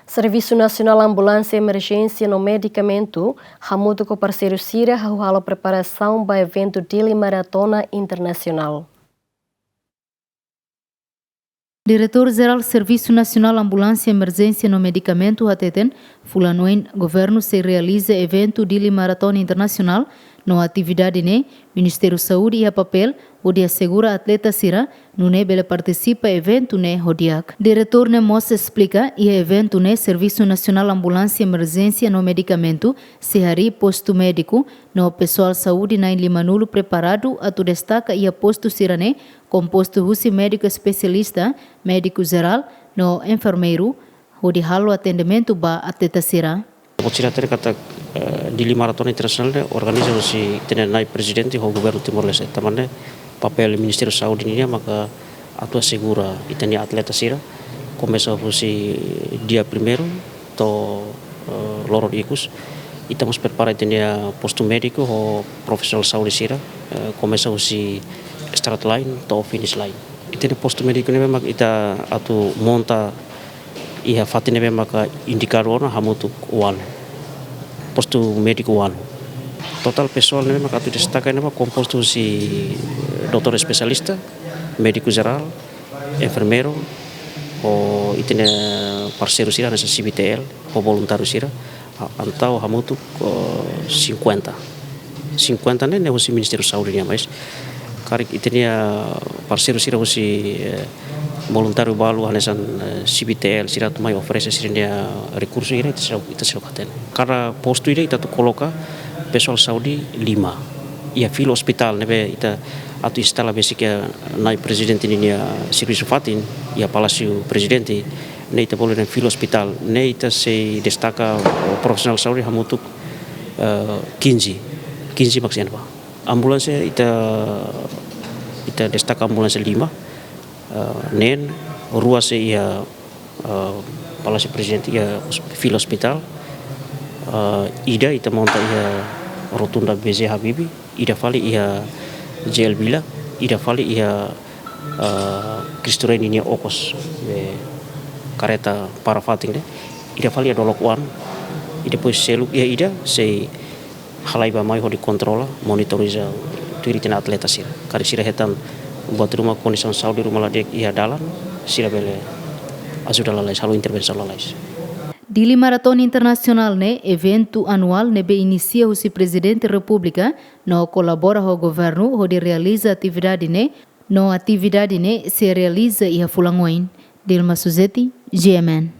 Servisu Nasionál Ambulánsia Emerjénsia no Médikamentu, hamutuk parseiru sira hahú preparasaun para eventu Díli Maratona Internasionál. Diretor-Geral Servisu Nasionál Ambulánsia Emerjénsia no Médikamentu hateten, fulanoin governo se realiza eventu Díli Maratona Internasional, no atividade ne, Ministério Saúde e a papel, onde assegura atleta sira, no ne bele participa eventu ne hodiak. Diretor ne mostra explica e eventu ne Servisu Nasionál Ambulánsia Emerjénsia no Médikamentu, se hari posto médico, no pessoal saúde na limanulo preparado, atu destaca e a posto sira ne, composto husi médico especialista, médico geral, no enfermeiro, onde halo atendimento ba atleta sira. Considerare kata Díli Maratona Internasionál organisasi tenenai presidente ho governo Timor-Leste tamane papel Ministério Saúde ini maka atu assegura itani atleta sira começa fosse dia primeiro to loro ikus estamos prepara itani posto médico ho profissional saúde sira começa fosse start line to finish line itani posto médico ne memang ita atu monta ia fatine memang indikator hamutuk one posto médico one total pessoal ne memang atu destaca ne composto si doutor especialista médico geral enfermeiro o itene parseiru sira nessa CBTL o voluntário sira antau hamutuk 50 ne o Ministério Saúde ne mais karik itene parseiru sira o voluntário balu hanesan CBTL sira tu mai oferece sira recurso ira ita silokaten karena posto ira ita tu coloca pessoal saúde 5 ia filo hospital nebe ita atu istala basic nai presidente ini serviço fatin ia palácio presidente ne ita boleh filo hospital ne ita se destaca o profissional saúde hamutuk 15 maksudnya apa ambulância ita destaca ambulância 5 nen rua se ia palácio presidente ia filo hospital ida ita monta ia rotunda BZ Habibi ida fali ia JL Bila ida fali ia Kristuren ini okos kareta parafating de ida fali dolok wan ida pos seluk ia ida se halai ba mai ho di kontrola monitoriza turitina atleta sira kari sira hetan buat rumah kondisi saudi rumah ladek ia dalam sira bele ajuda lalais halu intervensi lalais. Díli Maratona Internasional ne eventu anual nebe inicia o presidente república no colabora ho governo ho de realiza atividade ne se realiza ia fulangoin. Dilma Suzeti, GMN.